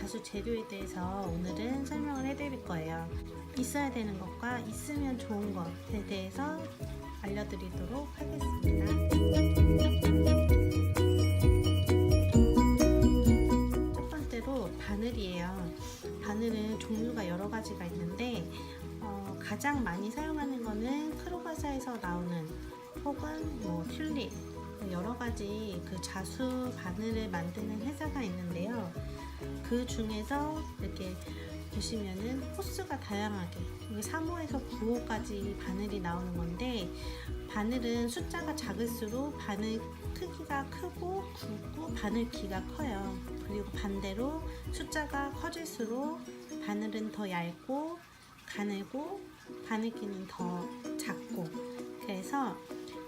자수 재료에 대해서 오늘은 설명을 해드릴 거예요. 있어야 되는 것과 있으면 좋은 것에 대해서 알려드리도록 하겠습니다. 첫 번째로 바늘이에요. 바늘은 종류가 여러 가지가 있는데 가장 많이 사용하는 거는 크로바사에서 나오는 혹은 튤립 여러 가지 그 자수 바늘을 만드는 회사가 있는데요. 그 중에서 이렇게 보시면은 호수가 다양하게 3호에서 9호까지 바늘이 나오는 건데, 바늘은 숫자가 작을수록 바늘 크기가 크고 굵고 바늘 길이가 커요. 그리고 반대로 숫자가 커질수록 바늘은 더 얇고 가늘고 바늘 길이는 더 작고, 그래서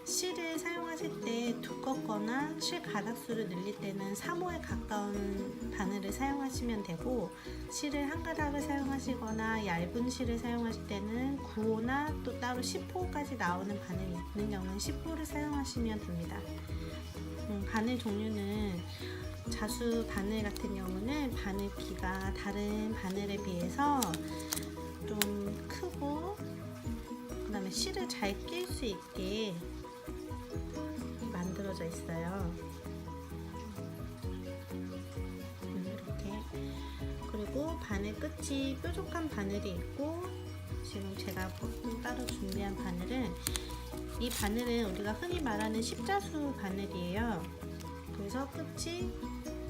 실을 사용하실 때 두껍거나 실 가닥수를 늘릴 때는 3호에 가까운 바늘을 사용하시면 되고, 실을 한 가닥을 사용하시거나 얇은 실을 사용하실 때는 9호나 또 따로 10호까지 나오는 바늘이 있는 경우는 10호를 사용하시면 됩니다. 바늘 종류는 자수 바늘 같은 경우는 바늘 키가 다른 바늘에 비해서 좀 크고, 그 다음에 실을 잘 낄 수 있게 만들어져 있어요. 이렇게. 그리고 바늘 끝이 뾰족한 바늘이 있고, 지금 제가 따로 준비한 바늘은, 이 바늘은 우리가 흔히 말하는 십자수 바늘이에요. 그래서 끝이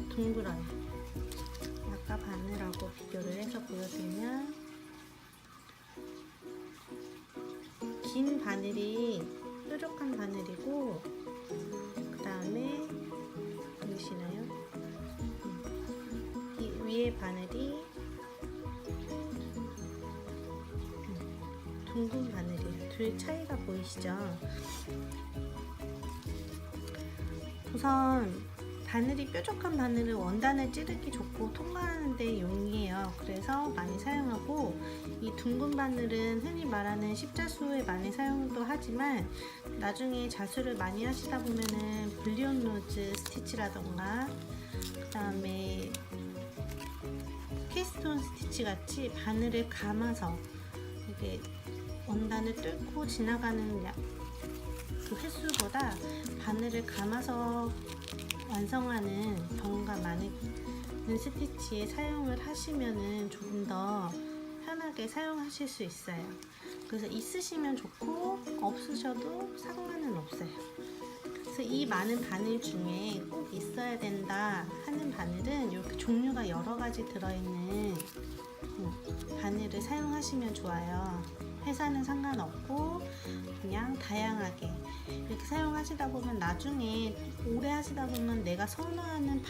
둥그러요. 아까 바늘하고 비교를 해서 보여드리면, 긴 바늘이 뾰족한 바늘이고, 그 다음에 보이시나요? 이 위에 바늘이 둥근 바늘이에요. 둘 차이가 보이시죠? 우선 바늘이 뾰족한 바늘은 원단을 찌르기 좋고 통과하는 데 용이해요. 그래서 많이 사용하고, 이 둥근 바늘은 흔히 말하는 십자수에 많이 사용도 하지만, 나중에 자수를 많이 하시다 보면은 불리온 로즈 스티치라던가 그 다음에 케이스톤 스티치 같이 바늘을 감아서 이게 원단을 뚫고 지나가는 그 횟수보다 바늘을 감아서 완성하는 경우가 많은 스티치에 사용을 하시면은 조금 더 편하게 사용하실 수 있어요. 그래서 있으시면 좋고 없으셔도 상관은 없어요. 그래서 이 많은 바늘 중에 꼭 있어야 된다 하는 바늘은 이렇게 종류가 여러 가지 들어있는 바늘을 사용하시면 좋아요. 회사는 상관없고 그냥 다양하게 이렇게 사용하시다 보면 나중에 오래 하시다 보면 내가 선호하는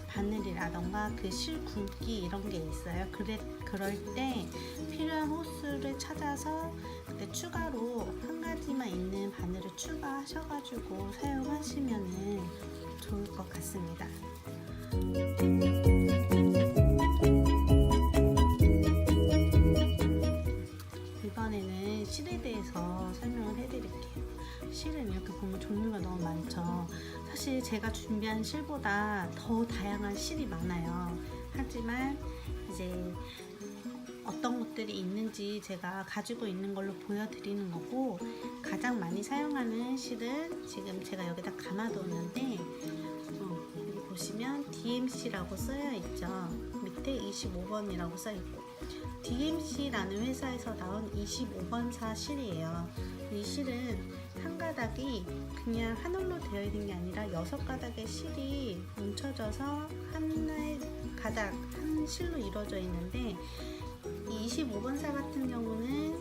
바늘이라던가 그 실 굵기 이런 게 있어요. 그럴 때 필요한 호수를 찾아서 그때 추가로 한 가지만 있는 바늘을 추가하셔가지고 사용하시면 좋을 것 같습니다. 이번에는 실에 대해서 설명을 해드릴게요. 실은 이렇게 보면 종류가 너무 많죠. 사실 제가 준비한 실보다 더 다양한 실이 많아요. 하지만 이제 어떤 것들이 있는지 제가 가지고 있는 걸로 보여드리는 거고, 가장 많이 사용하는 실은 지금 제가 여기다 감아뒀는데, 여기 보시면 DMC라고 써여 있죠. 밑에 25번이라고 써 있고, DMC라는 회사에서 나온 25번사 실이에요. 이 실은 한 가닥이 그냥 하늘로 되어 있는 게 아니라 6가닥의 실이 뭉쳐져서 하나의 가닥, 한 실로 이루어져 있는데, 이 25번사 같은 경우는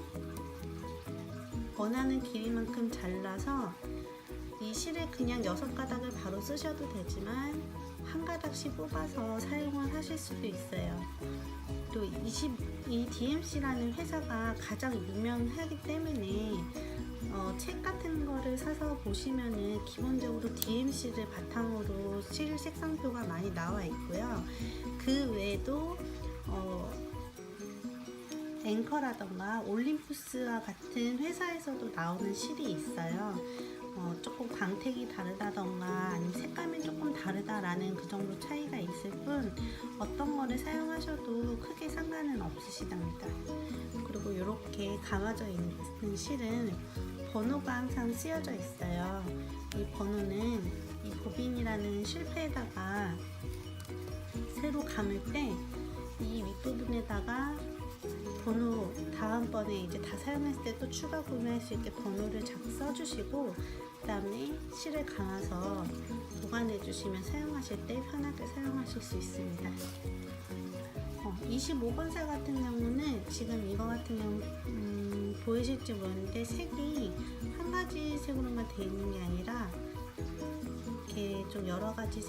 원하는 길이만큼 잘라서 이 실을 그냥 6가닥을 바로 쓰셔도 되지만 한 가닥씩 뽑아서 사용을 하실 수도 있어요. 또 이 DMC라는 회사가 가장 유명하기 때문에 책 같은 거를 사서 보시면은 기본적으로 DMC를 바탕으로 실 색상표가 많이 나와 있고요. 그 외에도 앵커라던가 올림푸스와 같은 회사에서도 나오는 실이 있어요. 조금 광택이 다르다던가 아니면 색감이 조금 다르다라는 그 정도 차이가 있을 뿐 어떤 거를 사용하셔도 크게 상관은 없으시답니다. 그리고 이렇게 감아져 있는 실은 번호가 항상 쓰여져 있어요. 이 번호는 이 보빈이라는 실패에다가 새로 감을 때 이 윗부분에다가 번호 다음번에 이제 다 사용했을 때 또 추가 구매할 수 있게 번호를 써주시고 그 다음에 실을 감아서 보관해 주시면 사용하실 때 편하게 사용하실 수 있습니다. 25번사 같은 경우는 지금 이거 같은 경우 보이실지 모르는데 색이 한 가지 색으로만 되어 있는 게 아니라 이렇게 좀 여러 가지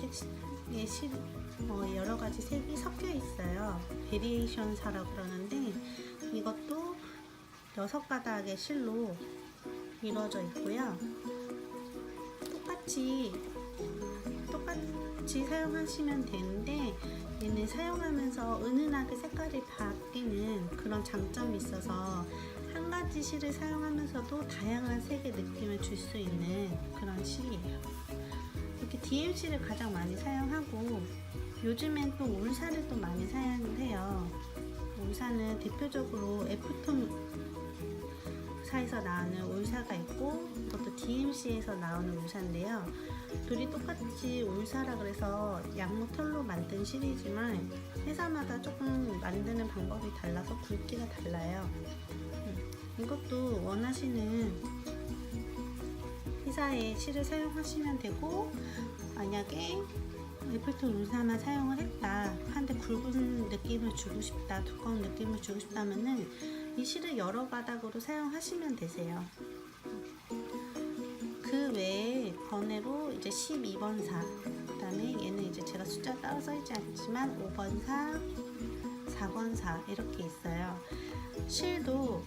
여러 가지 색이 섞여 있어요. 베리에이션사라고 그러는데 이것도 6가닥의 실로 이루어져 있고요. 똑같이 사용하시면 되는데 얘는 사용하면서 은은하게 색깔이 바뀌는 그런 장점이 있어서 한 가지 실을 사용하면서도 다양한 색의 느낌을 줄 수 있는 그런 실이에요. 이렇게 DMC를 가장 많이 사용하고 요즘엔 또 울사를 또 많이 사용을 해요. 울사는 대표적으로 애프톤사에서 나오는 울사가 있고 이것도 DMC에서 나오는 울사인데요. 둘이 똑같이 울사라 그래서 양모털로 만든 실이지만 회사마다 조금 만드는 방법이 달라서 굵기가 달라요. 이것도 원하시는 회사의 실을 사용하시면 되고 만약에 애플톤 울사만 사용을 했다 한데 굵은 느낌을 주고 싶다 두꺼운 느낌을 주고 싶다면은 이 실을 여러 가닥으로 사용하시면 되세요. 그 외에 번외로 이제 12번사 그 다음에 얘는 이제 제가 숫자 따로 써있지 않지만 5번사 4번사 이렇게 있어요. 실도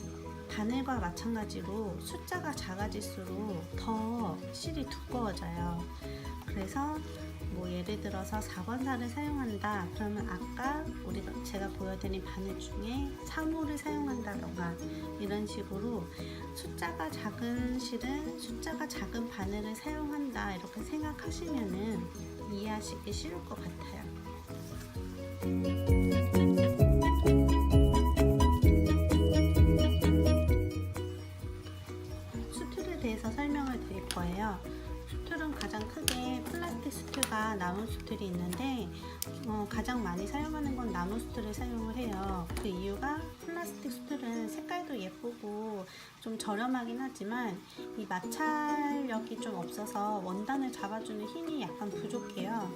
바늘과 마찬가지로 숫자가 작아질수록 더 실이 두꺼워져요. 그래서 뭐 예를 들어서 4번사를 사용한다 그러면 아까 제가 보여드린 바늘 중에 3호를 사용한다던가 이런 식으로 숫자가 작은 실은 숫자가 작은 바늘을 사용한다 이렇게 생각하시면은 이해하시기 쉬울 것 같아요. 수툴에 대해서 설명을 드릴 거예요. 수툴은 가장 크게 플라스틱 수툴과 나무 수툴이 있는데 가장 많이 사용하는 건 나무 수툴을 사용을 해요. 그 이유가 플라스틱 수툴은 색깔도 예쁘고 좀 저렴하긴 하지만 이 마찰력이 좀 없어서 원단을 잡아주는 힘이 약간 부족해요.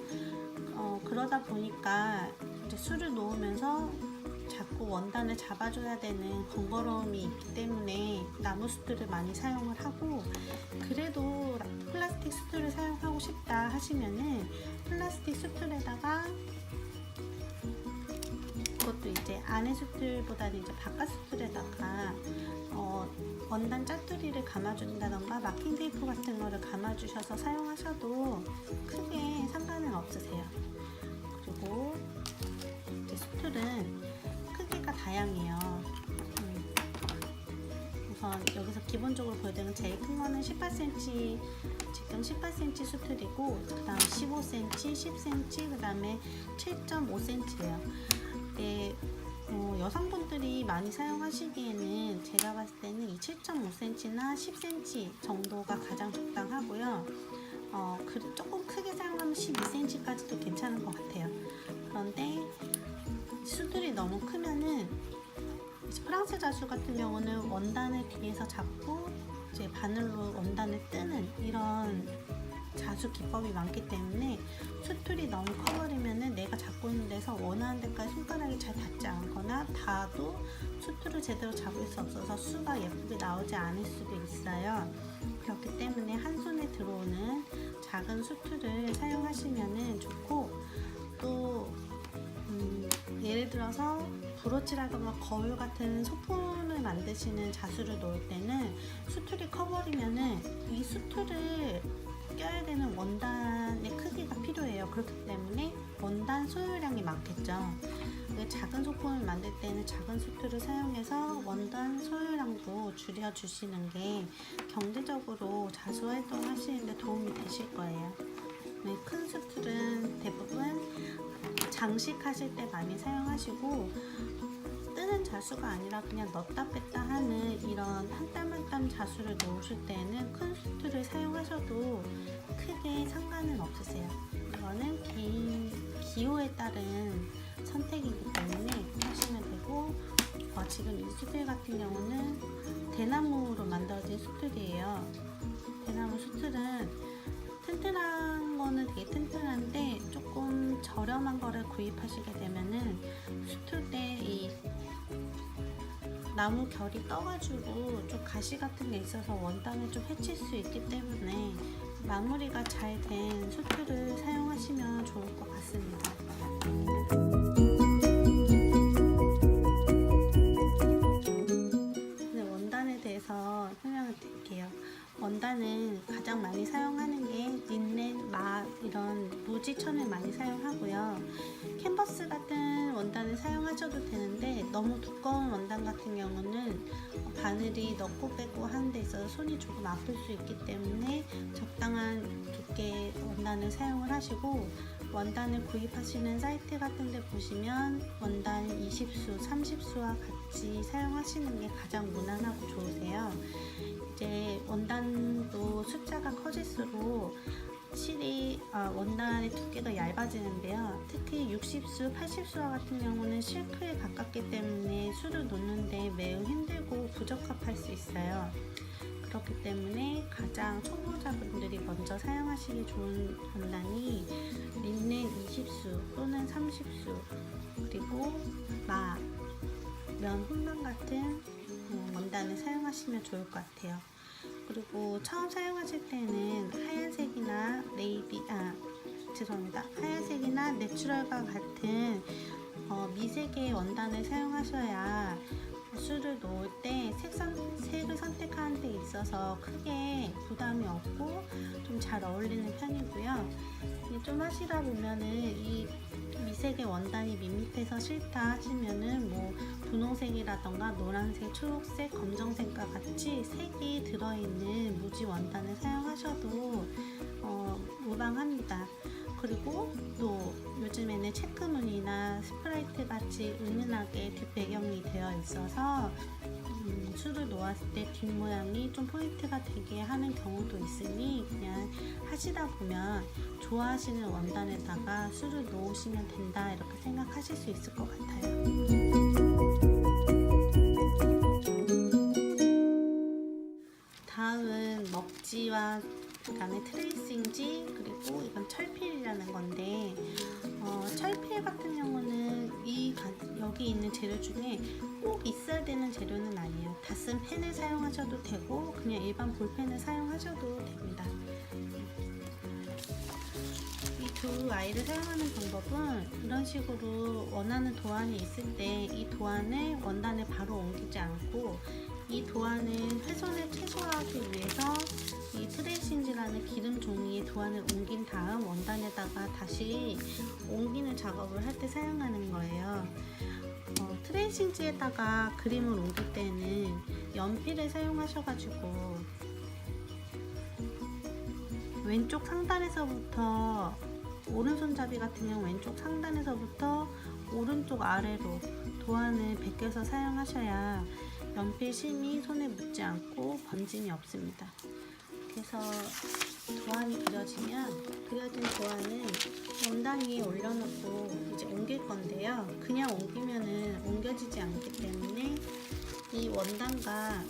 그러다 보니까 이제 술을 놓으면서 자꾸 원단을 잡아줘야 되는 번거로움이 있기 때문에 나무 수툴을 많이 사용을 하고 그래도 플라스틱 수툴을 사용하고 싶다 하시면은 플라스틱 수툴에다가 그것도 이제 안에 수툴보다는 이제 바깥 수툴에다가 원단 짜투리를 감아준다던가 마킹 테이프 같은 거를 감아주셔서 사용하셔도 크게 상관은 없으세요. 그리고 이제 수툴은 크기가 다양해요. 우선 여기서 기본적으로 보여드리는 제일 큰 거는 18cm, 지금 18cm 수툴이고 그 다음 15cm, 10cm, 그 다음에 7.5cm예요. 네, 여성분들이 많이 사용하시기에는 제가 봤을 때는 이 7.5cm나 10cm 정도가 가장 적당하고요. 조금 크게 사용하면 12cm까지도 괜찮은 것 같아요. 그런데 수툴이 너무 크면은 프랑스 자수 같은 경우는 원단을 뒤에서 잡고 이제 바늘로 원단을 뜨는 이런 자수 기법이 많기 때문에 수툴이 너무 커버리면은 내가 잡고 있는 데서 원하는 데까지 손가락이 잘 닿지 않거나 닿아도 수툴을 제대로 잡을 수 없어서 수가 예쁘게 나오지 않을 수도 있어요. 그렇기 때문에 한 손에 들어오는 작은 수툴을 사용하시면은 좋고 또 예를 들어서 브로치라던가 거울 같은 소품을 만드시는 자수를 놓을 때는 수툴이 커버리면은 이 수툴을 껴야 되는 원단의 크기가 필요해요. 그렇기 때문에 원단 소요량이 많겠죠. 작은 소품을 만들 때는 작은 수툴을 사용해서 원단 소유량도 줄여주시는 게 경제적으로 자수 활동하시는데 도움이 되실 거예요. 네, 큰 수틀은 대부분 장식하실 때 많이 사용하시고, 뜨는 자수가 아니라 그냥 넣다 뺐다 하는 이런 한 땀 한 땀 자수를 놓으실 때는 큰 수틀을 사용하셔도 크게 상관은 없으세요. 이거는 개인 기호에 따른 선택이기 때문에 하시면 되고, 지금 이 수틀 같은 경우는 대나무로 만들어진 수틀이에요. 대나무 수틀은 튼튼한 거는 되게 튼튼한데 조금 저렴한 거를 구입하시게 되면은 수틀 때 이 나무 결이 떠가지고 좀 가시 같은 게 있어서 원단을 좀 해칠 수 있기 때문에 마무리가 잘 된 수틀을 사용하시면 좋을 것 같습니다. 네, 원단에 대해서 설명을 드릴게요. 원단은 가장 많이 사용하는 게 린넨, 마 이런 무지천을 많이 사용하고요. 캔버스 같은 원단을 사용하셔도 되는데 너무 두꺼운 원단 같은 경우는 바늘이 넣고 빼고 하는 데 있어서 손이 조금 아플 수 있기 때문에 적당한 두께의 원단을 사용을 하시고, 원단을 구입하시는 사이트 같은 데 보시면 원단 20수, 30수와 같이 사용하시는 게 가장 무난하고 좋으세요. 이제 원단도 숫자가 커질수록 실이 원단의 두께가 얇아지는데요. 특히 60수, 80수와 같은 경우는 실크에 가깝기 때문에 수를 놓는데 매우 힘들고 부적합할 수 있어요. 그렇기 때문에 가장 초보자분들이 먼저 사용하시기 좋은 원단이 린넨 20수 또는 30수, 그리고 마, 면 혼방 같은 원단을 사용하시면 좋을 것 같아요. 그리고 처음 사용하실 때는 하얀색이나 하얀색이나 내추럴과 같은 미색의 원단을 사용하셔야 수를 놓을 때 색을 선택하는 데 있어서 크게 부담이 없고 좀 잘 어울리는 편이고요. 좀 하시다 보면은 이 미색의 원단이 밋밋해서 싫다 하시면은 뭐 분홍색이라던가 노란색, 초록색, 검정색과 같이 색이 들어있는 무지 원단을 사용하셔도 무방합니다. 그리고 또 요즘에는 체크무늬나 스프라이트 같이 은은하게 뒷배경이 되어 있어서 수를 놓았을 때 뒷모양이 좀 포인트가 되게 하는 경우도 있으니 그냥 하시다 보면 좋아하시는 원단에다가 수를 놓으시면 된다 이렇게 생각하실 수 있을 것 같아요. 다음은 먹지와 그다음에 트레이싱지, 그리고 이건 철필이라는 건데 철필 같은 경우는 여기 있는 재료 중에 꼭 있어야 되는 재료는 아니에요. 다 쓴 펜을 사용하셔도 되고 그냥 일반 볼펜을 사용하셔도 됩니다. 이 두 아이를 사용하는 방법은 이런 식으로 원하는 도안이 있을 때 이 도안을 원단에 바로 옮기지 않고 이 도안을 훼손을 최소화하기 위해서 이 트레이싱지라는 기름 종이에 도안을 옮긴 다음 원단에다가 다시 옮기는 작업을 할 때 사용하는 거예요. 트레이싱지에다가 그림을 옮길 때는 연필을 사용하셔가지고 왼쪽 상단에서부터 오른손잡이 같은 경우 왼쪽 상단에서부터 오른쪽 아래로 도안을 베껴서 사용하셔야 연필 심이 손에 묻지 않고 번짐이 없습니다. 그래서 도안이 그려지면 그려진 도안은 원단 위에 올려놓고 이제 옮길 건데요. 그냥 옮기면은 옮겨지지 않기 때문에 이 원단과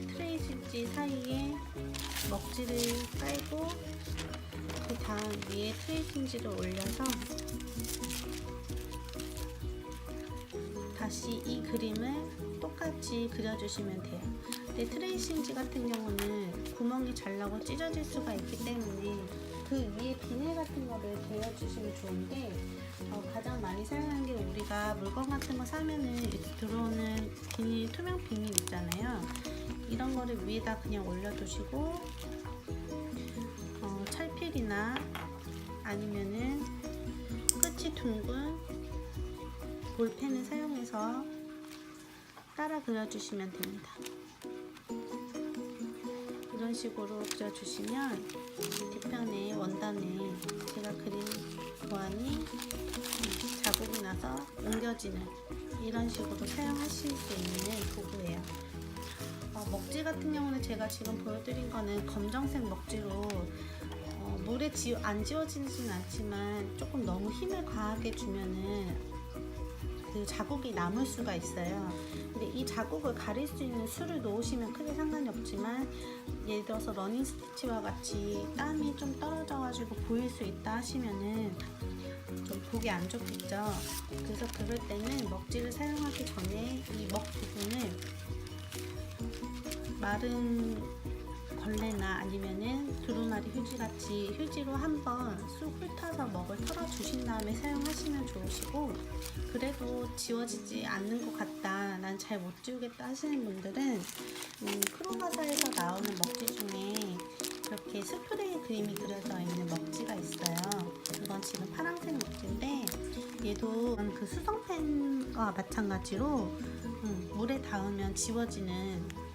트레이싱지 사이에 먹지를 깔고 그 다음 위에 트레이싱지를 올려서 다시 이 그림을 똑같이 그려주시면 돼요. 근데 트레이싱지 같은 경우는 구멍이 잘 나고 찢어질 수가 있기 때문에 그 위에 비닐 같은 거를 대여주시면 좋은데 가장 많이 사용하는 게 우리가 물건 같은 거 사면은 이렇게 들어오는 비닐, 투명 비닐 있잖아요. 이런 거를 위에다 그냥 올려두시고 철필이나 아니면은 끝이 둥근 볼펜을 사용해서 따라 그려주시면 됩니다. 이런 식으로 그려주시면 뒤편에 원단에 제가 그린 도안이 자국이 나서 옮겨지는 이런 식으로 사용하실 수 있는 도구예요. 먹지 같은 경우는 제가 지금 보여드린 거는 검정색 먹지로 물에 안 지워지진 않지만 조금 너무 힘을 과하게 주면은 그 자국이 남을 수가 있어요. 근데 이 자국을 가릴 수 있는 술을 놓으시면 크게 상관이 없지만, 예를 들어서 러닝 스티치와 같이 땀이 좀 떨어져 가지고 보일 수 있다 하시면은 좀 보기 안 좋겠죠. 그래서 그럴 때는 먹지를 사용하기 전에 이 먹 부분을 마른 걸레나 아니면은 두루마리 휴지 같이 휴지로 한번 쑥 훑어서 먹을 털어 주신 다음에 사용하시면 좋으시고, 그래도 지워지지 않는 것 같다, 난 잘 못 지우겠다 하시는 분들은 크로마사에서 나오는 먹지 중에 이렇게 스프레이 그림이 그려져 있는 먹지가 있어요. 이건 지금 파란색 먹지인데, 얘도 그 수성펜과 마찬가지로 물에 닿으면 지워지는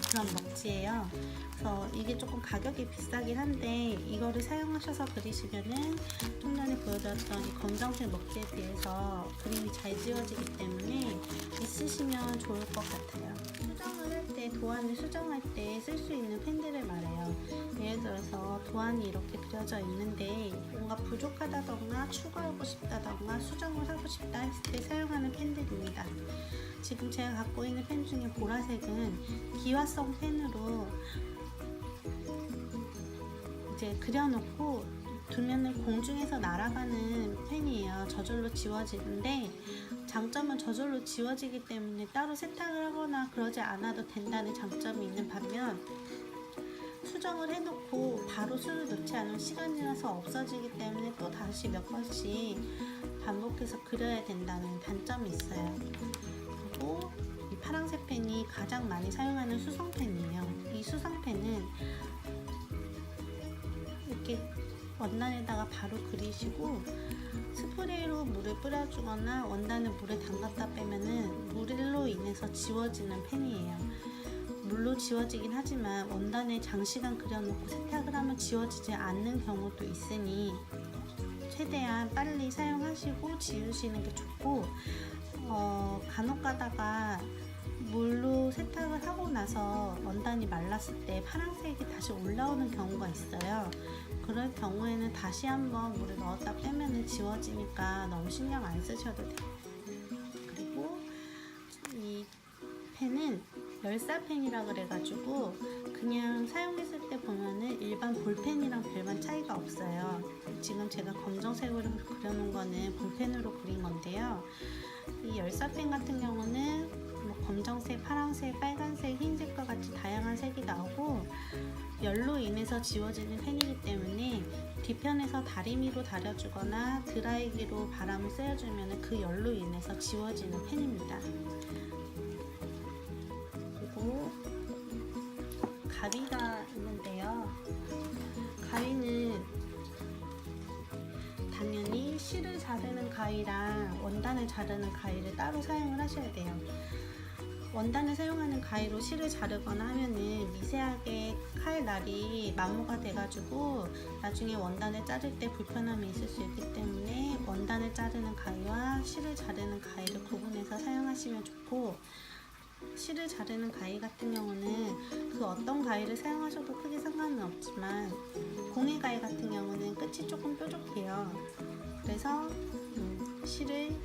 그런 먹지예요. 그래서 이게 조금 가격이 비싸긴 한데, 이거를 사용하셔서 그리시면은 좀 전에 보여드렸던 이 검정색 먹지에 비해서 그림이 잘 지워지기 때문에 있으시면 좋을 것 같아요. 수정을 할 때, 도안을 수정할 때 쓸 수 있는 펜들을 말해요. 예를 들어서 도안이 이렇게 그려져 있는데 뭔가 부족하다던가 추가하고 싶다던가 수정을 하고 싶다 했을 때 사용하는 펜들입니다. 지금 제가 갖고 있는 펜 중에 보라색은 기화성 펜으로 이제 그려놓고 두면은 공중에서 날아가는 펜이에요. 저절로 지워지는데, 장점은 저절로 지워지기 때문에 따로 세탁을 하거나 그러지 않아도 된다는 장점이 있는 반면, 수정을 해놓고 바로 술을 넣지 않으면 시간이 지나서 없어지기 때문에 또 다시 몇 번씩 반복해서 그려야 된다는 단점이 있어요. 그리고 이 파란색 펜이 가장 많이 사용하는 수성펜이에요. 이 수성펜은 이렇게 원단에다가 바로 그리시고 스프레이로 물을 뿌려주거나 원단을 물에 담갔다 빼면은 물로 인해서 지워지는 펜이에요. 물로 지워지긴 하지만 원단에 장시간 그려놓고 세탁을 하면 지워지지 않는 경우도 있으니 최대한 빨리 사용하시고 지우시는 게 좋고, 간혹 가다가 물로 세탁을 하고 나서 원단이 말랐을 때 파란색이 다시 올라오는 경우가 있어요. 그럴 경우에는 다시 한번 물에 넣었다 빼면 지워지니까 너무 신경 안 쓰셔도 돼요. 그리고 이 펜은 열사펜이라 그래가지고 그냥 사용했을 때 보면은 일반 볼펜이랑 별반 차이가 없어요. 지금 제가 검정색으로 그려놓은 거는 볼펜으로 그린 건데요. 이 열사펜 같은 경우는 뭐 검정색, 파란색, 빨간색, 흰색과 같이 다양한 색이 나오고, 열로 인해서 지워지는 펜이기 때문에 뒤편에서 다리미로 다려주거나 드라이기로 바람을 쐬어주면 그 열로 인해서 지워지는 펜입니다. 그리고 가위가 있는데요. 가위는 당연히 실을 자르는 가위랑 원단을 자르는 가위를 따로 사용을 하셔야 돼요. 원단을 사용하는 가위로 실을 자르거나 하면은 미세하게 칼날이 마모가 돼가지고 나중에 원단을 자를 때 불편함이 있을 수 있기 때문에 원단을 자르는 가위와 실을 자르는 가위를 구분해서 사용하시면 좋고, 실을 자르는 가위 같은 경우는 그 어떤 가위를 사용하셔도 크게 상관은 없지만, 공예 가위 같은 경우는 끝이 조금 뾰족해요. 그래서 실을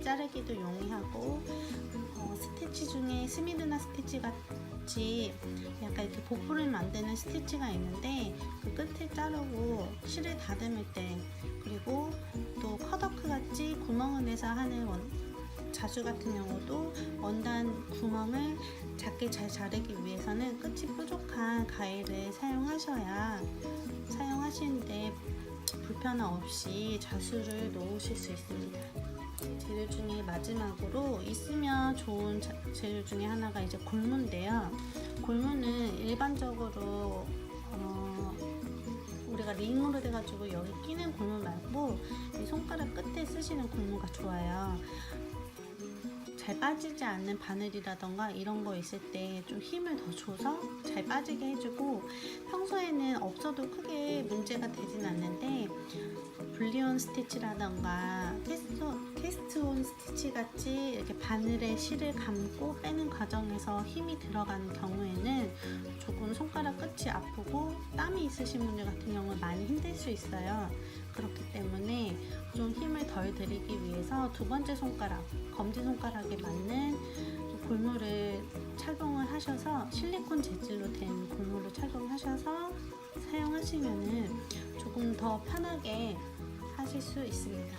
자르기도 용이하고, 스티치 중에 스미드나 스티치 같이 약간 이렇게 보풀을 만드는 스티치가 있는데, 그 끝을 자르고 실을 다듬을 때, 그리고 또 컷워크 같이 구멍을 내서 하는 자수 같은 경우도 원단 구멍을 작게 잘 자르기 위해서는 끝이 뾰족한 가위를 사용하시는데 불편함 없이 자수를 놓으실 수 있습니다. 재료 중에 마지막으로 있으면 좋은 재료 중에 하나가 이제 골무인데요. 골무는 일반적으로 우리가 링으로 돼가지고 여기 끼는 골무 말고 이 손가락 끝에 쓰시는 골무가 좋아요. 잘 빠지지 않는 바늘이라던가 이런 거 있을 때 좀 힘을 더 줘서 잘 빠지게 해주고, 평소에는 없어도 크게 문제가 되진 않는데 불리온 스티치라던가 캐스트온 스티치 같이 이렇게 바늘에 실을 감고 빼는 과정에서 힘이 들어가는 경우에는 조금 손가락 끝이 아프고 땀이 있으신 분들 같은 경우는 많이 힘들 수 있어요. 그렇기 때문에 좀 힘을 덜 들이기 위해서 두 번째 손가락, 검지손가락에 맞는 골무를 착용을 하셔서 실리콘 재질로 된 골무를 착용하셔서 사용하시면은 조금 더 편하게 하실 수 있습니다.